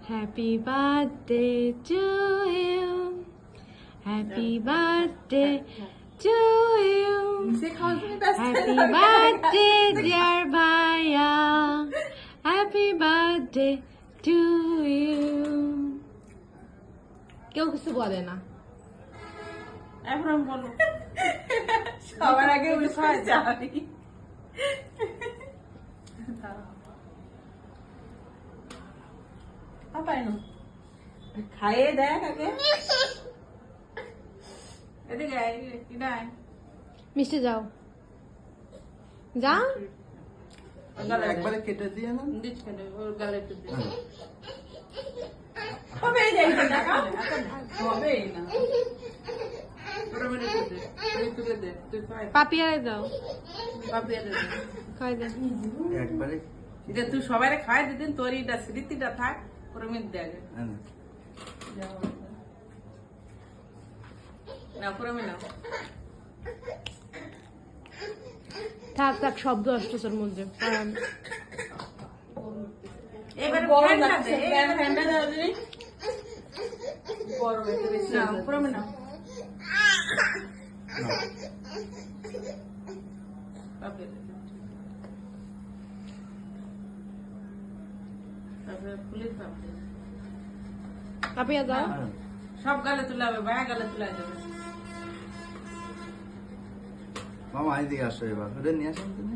Happy birthday to you. Happy birthday to you. Happy birthday, dear Baya. Happy birthday to you. কেউ কিছু বলে না। এখন বলো সবার আগে উঠে যাবি খাইয়ে দেখ আগে এদিকে আয় মিষ্টি যাও যা একবারে কেটে দিয়ে না ওর গালে একটু দে হবে যাই না হবে না পাপিয়ারে দাও খাই দে একবারে যে তুই সবাই খাই দিদিন তোর এটা স্মৃতিটা থাক প্রমিত দেখ না প্রমি না থাক থাক শব্দ আসতেছে মধ্যে এবারে ফ্যানটা দাও দিদি গরম একটু বেশি না প্রমি না পাপিয়া দাও সব গালে তুলে হবে ভাইয়া গালে তুলে যাবে মামা এদিকে আসো এবার ওদের নিয়ে আসেন তুমি